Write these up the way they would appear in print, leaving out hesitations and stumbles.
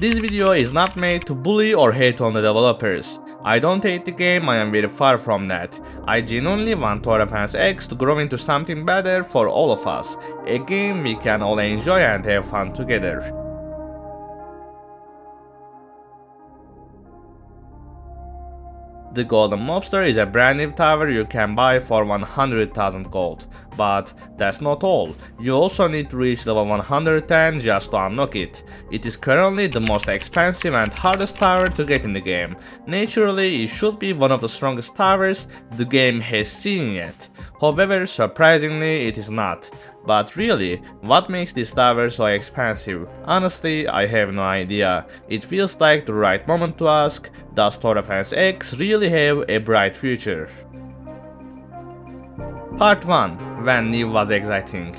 This video is not made to bully or hate on the developers. I don't hate the game, I am very far from that. I genuinely want Tower Defense X to grow into something better for all of us. A game we can all enjoy and have fun together. The Golden Mobster is a brand new tower you can buy for 100,000 gold. But that's not all. You also need to reach level 110 just to unlock it. It is currently the most expensive and hardest tower to get in the game. Naturally, it should be one of the strongest towers the game has seen yet. However, surprisingly, it is not. But really, what makes this tower so expensive? Honestly, I have no idea. It feels like the right moment to ask, does Tower Defense X really have a bright future? Part 1. When New was exciting.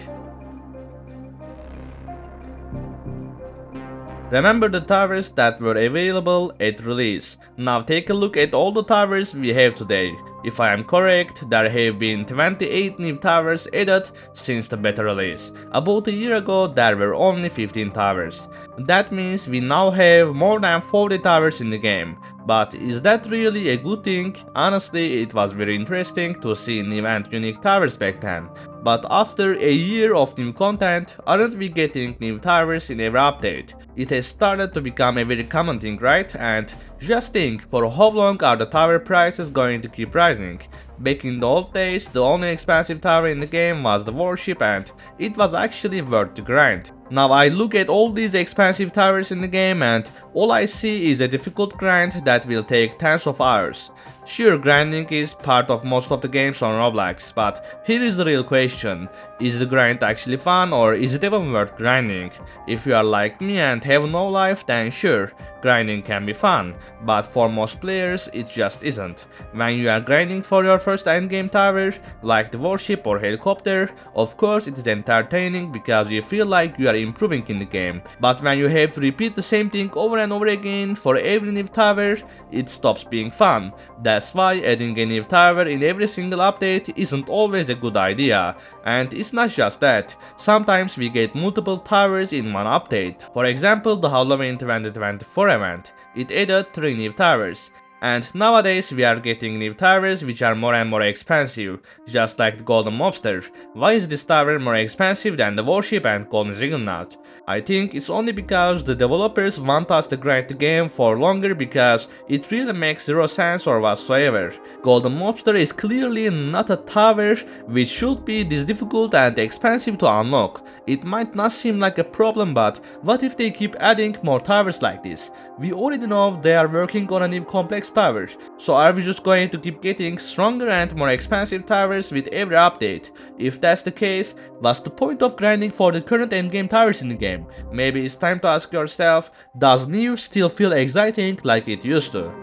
Remember the towers that were available at release. Now take a look at all the towers we have today. If I am correct, there have been 28 new towers added since the beta release. About a year ago, there were only 15 towers. That means we now have more than 40 towers in the game. But is that really a good thing? Honestly, it was very interesting to see new and unique towers back then. But after a year of new content, aren't we getting new towers in every update? It has started to become a very common thing, right? And just think, for how long are the tower prices going to keep rising? Back in the old days, the only expensive tower in the game was the warship, and it was actually worth the grind. Now I look at all these expensive towers in the game and all I see is a difficult grind that will take tens of hours. Sure, grinding is part of most of the games on Roblox, but here is the real question. Is the grind actually fun, or is it even worth grinding? If you are like me and have no life, then sure, grinding can be fun, but for most players it just isn't. When you are grinding for your first endgame tower, like the warship or helicopter, of course it is entertaining because you feel like you are improving in the game. But when you have to repeat the same thing over and over again for every new tower, it stops being fun. That's why adding a new tower in every single update isn't always a good idea. And it's not just that, sometimes we get multiple towers in one update. For example, the Halloween 2024 event, it added 3 new towers. And nowadays we are getting new towers which are more and more expensive, just like the Golden Mobster. Why is this tower more expensive than the warship and Golden Juggernaut? I think it's only because the developers want us to grind the game for longer because it really makes zero sense or whatsoever. Golden Mobster is clearly not a tower which should be this difficult and expensive to unlock. It might not seem like a problem, but what if they keep adding more towers like this? We already know they are working on a new complex towers, so are we just going to keep getting stronger and more expensive towers with every update? If that's the case, what's the point of grinding for the current endgame towers in the game? Maybe it's time to ask yourself, does new still feel exciting like it used to?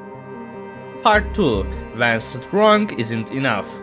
Part 2. When strong isn't enough.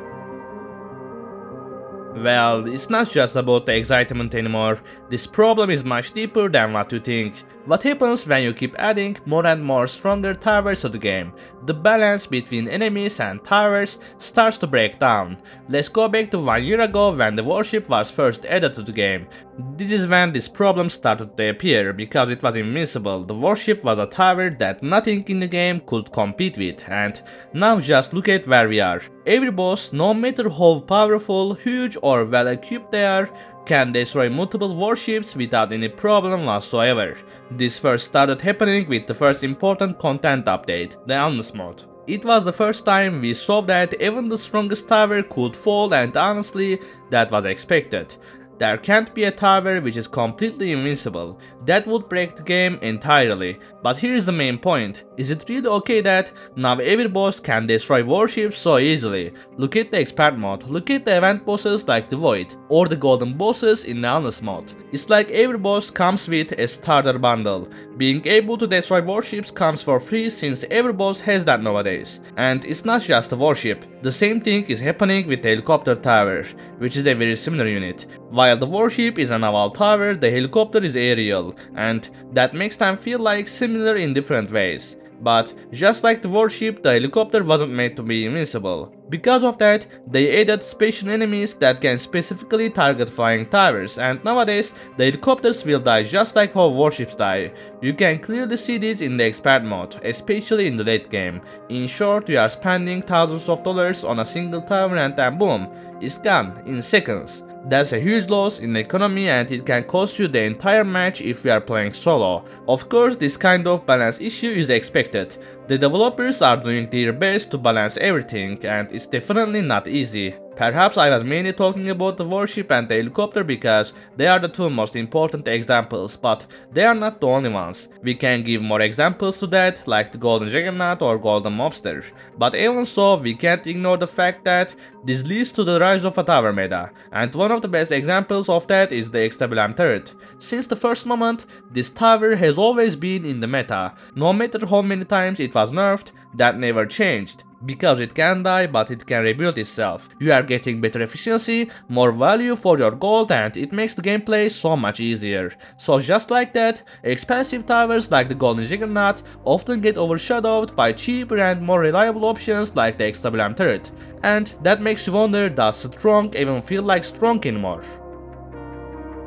Well, it's not just about the excitement anymore. This problem is much deeper than what you think. What happens when you keep adding more and more stronger towers to the game? The balance between enemies and towers starts to break down. Let's go back to 1 year ago when the warship was first added to the game. This is when this problem started to appear, because it was invincible. The warship was a tower that nothing in the game could compete with, and now just look at where we are. Every boss, no matter how powerful, huge or well equipped they are, can destroy multiple warships without any problem whatsoever. This first started happening with the first important content update, the Endless mode. It was the first time we saw that even the strongest tower could fall, and honestly, that was expected. There can't be a tower which is completely invincible. That would break the game entirely. But here's the main point. Is it really okay that now every boss can destroy warships so easily? Look at the expert mode, look at the event bosses like the Void, or the golden bosses in the Endless mode. It's like every boss comes with a starter bundle. Being able to destroy warships comes for free since every boss has that nowadays. And it's not just a warship. The same thing is happening with the helicopter tower, which is a very similar unit. While the warship is a naval tower, the helicopter is aerial, and that makes them feel like similar in different ways. But just like the warship, the helicopter wasn't made to be invincible. Because of that, they added special enemies that can specifically target flying towers, and nowadays the helicopters will die just like how warships die. You can clearly see this in the expert mode, especially in the late game. In short, you are spending thousands of dollars on a single tower and then boom, it's gone in seconds. That's a huge loss in the economy and it can cost you the entire match if you are playing solo. Of course, this kind of balance issue is expected. The developers are doing their best to balance everything and it's definitely not easy. Perhaps I was mainly talking about the warship and the helicopter because they are the two most important examples, but they are not the only ones. We can give more examples to that, like the Golden Juggernaut or Golden Mobster. But even so, we can't ignore the fact that this leads to the rise of a tower meta, and one of the best examples of that is the XWM turret. Since the first moment, this tower has always been in the meta. No matter how many times it was nerfed, that never changed. Because it can die, but it can rebuild itself. You are getting better efficiency, more value for your gold, and it makes the gameplay so much easier. So just like that, expensive towers like the Golden Juggernaut often get overshadowed by cheaper and more reliable options like the XWM turret. And that makes you wonder, does strong even feel like strong anymore?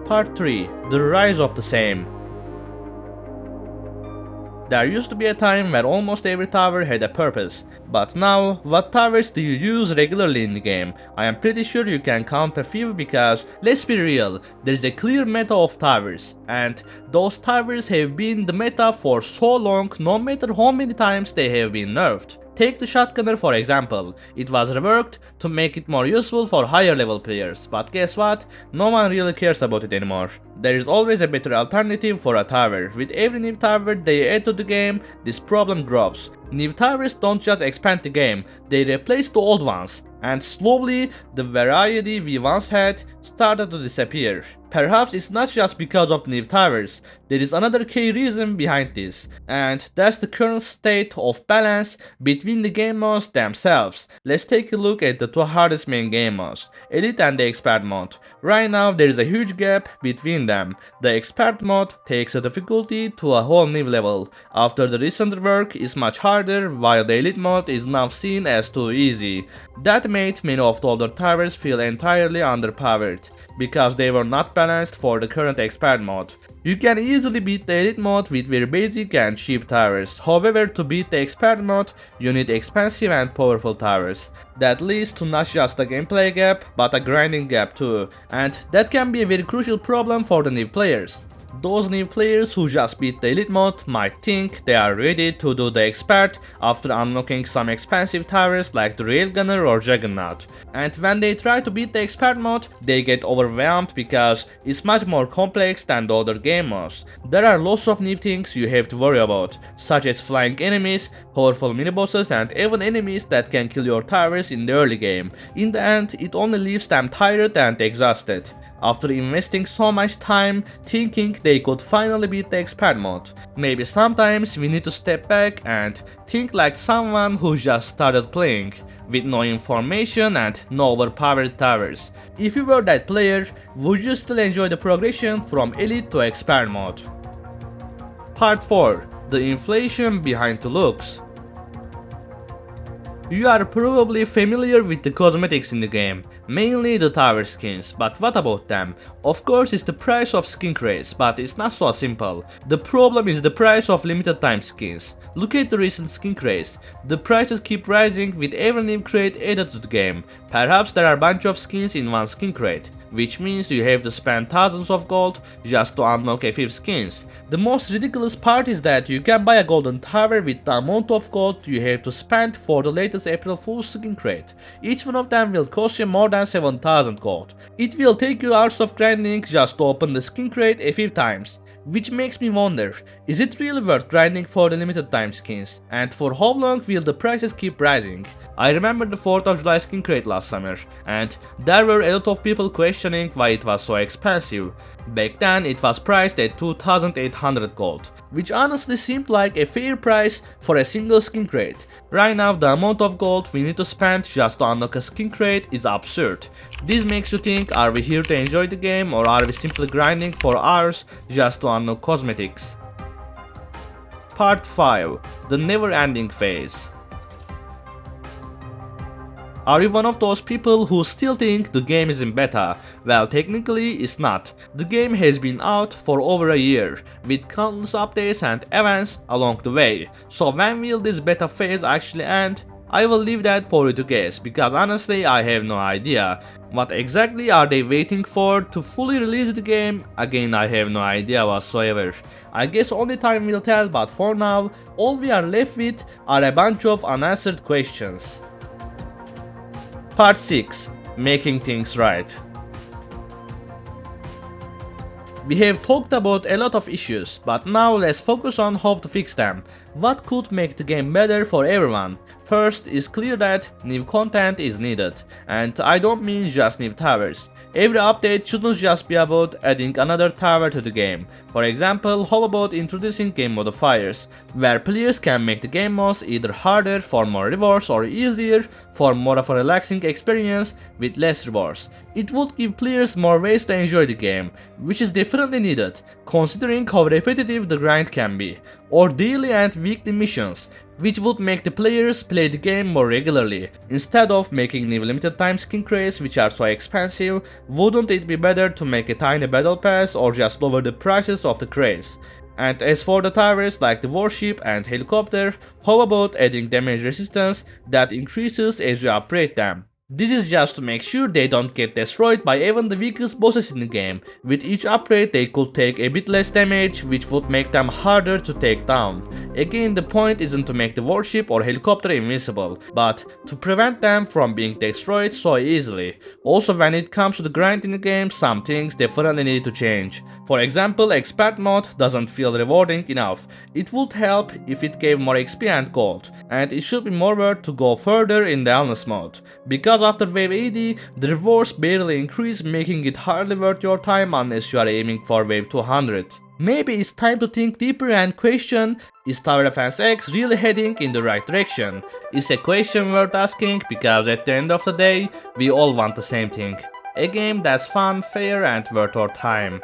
Part 3. The rise of the same. There used to be a time where almost every tower had a purpose, but now, what towers do you use regularly in the game? I am pretty sure you can count a few because, let's be real, there is a clear meta of towers, and those towers have been the meta for so long no matter how many times they have been nerfed. Take the shotgunner for example, it was reworked to make it more useful for higher level players, but guess what? No one really cares about it anymore. There is always a better alternative for a tower. With every new tower they add to the game, this problem grows. New towers don't just expand the game, they replace the old ones. And slowly, the variety we once had started to disappear. Perhaps it's not just because of the new towers, there is another key reason behind this, and that's the current state of balance between the game modes themselves. Let's take a look at the two hardest main game modes, Elite and the Expert mode. Right now there is a huge gap between them. The Expert mode takes the difficulty to a whole new level. After the recent rework is much harder, while the Elite mode is now seen as too easy. That made many of the older towers feel entirely underpowered, because they were not balanced for the current Expert mode. You can easily beat the Elite mode with very basic and cheap towers. However, to beat the Expert mode, you need expensive and powerful towers. That leads to not just a gameplay gap, but a grinding gap too, and that can be a very crucial problem for the new players. Those new players who just beat the Elite mode might think they are ready to do the Expert after unlocking some expensive towers like the Railgunner or Juggernaut. And when they try to beat the Expert mode, they get overwhelmed because it's much more complex than the other game modes. There are lots of new things you have to worry about, such as flying enemies, powerful mini-bosses, and even enemies that can kill your towers in the early game. In the end, it only leaves them tired and exhausted, after investing so much time thinking they could finally beat the Expert mode. Maybe sometimes we need to step back and think like someone who just started playing, with no information and no overpowered towers. If you were that player, would you still enjoy the progression from Elite to Expert mode? Part 4. The inflation behind the looks. You are probably familiar with the cosmetics in the game, mainly the tower skins, but what about them? Of course it's the price of skin crates, but it's not so simple. The problem is the price of limited time skins. Look at the recent skin crates. The prices keep rising with every new crate added to the game. Perhaps there are a bunch of skins in one skin crate, which means you have to spend thousands of gold just to unlock a few skins. The most ridiculous part is that you can buy a golden tower with the amount of gold you have to spend for the latest April Fool's skin crate. Each one of them will cost you more than 7,000 gold. It will take you hours of grinding just to open the skin crate a few times. Which makes me wonder, is it really worth grinding for the limited time skins? And for how long will the prices keep rising? I remember the 4th of July skin crate last summer, and there were a lot of people questioning why it was so expensive. Back then it was priced at 2,800 gold, which honestly seemed like a fair price for a single skin crate. Right now the amount of gold we need to spend just to unlock a skin crate is absurd. This makes you think, are we here to enjoy the game or are we simply grinding for hours just to unlock cosmetics? Part 5. The never ending phase. Are you one of those people who still think the game is in beta? Well, technically it's not. The game has been out for over a year, with countless updates and events along the way. So when will this beta phase actually end? I will leave that for you to guess, because honestly I have no idea. What exactly are they waiting for to fully release the game? Again, I have no idea whatsoever. I guess only time will tell, but for now, all we are left with are a bunch of unanswered questions. Part 6. Making things right. We have talked about a lot of issues, but now let's focus on how to fix them. What could make the game better for everyone? First, it's clear that new content is needed, and I don't mean just new towers. Every update shouldn't just be about adding another tower to the game. For example, how about introducing game modifiers, where players can make the game modes either harder for more rewards or easier for more of a relaxing experience with less rewards. It would give players more ways to enjoy the game, which is definitely needed, considering how repetitive the grind can be, or daily and weekly missions, which would make the players play the game more regularly. Instead of making new limited time skin crates which are so expensive, wouldn't it be better to make a tiny battle pass or just lower the prices of the crates? And as for the towers like the warship and helicopter, how about adding damage resistance that increases as you upgrade them? This is just to make sure they don't get destroyed by even the weakest bosses in the game. With each upgrade they could take a bit less damage, which would make them harder to take down. Again, the point isn't to make the warship or helicopter invincible, but to prevent them from being destroyed so easily. Also, when it comes to the grind in the game, some things definitely need to change. For example, expand mode doesn't feel rewarding enough. It would help if it gave more XP and gold, and it should be more worth to go further in the endless mode. Because after wave 80, the rewards barely increase, making it hardly worth your time unless you are aiming for wave 200. Maybe it's time to think deeper and question, is Tower Defense X really heading in the right direction? It's a question worth asking, because at the end of the day, we all want the same thing. A game that's fun, fair and worth our time.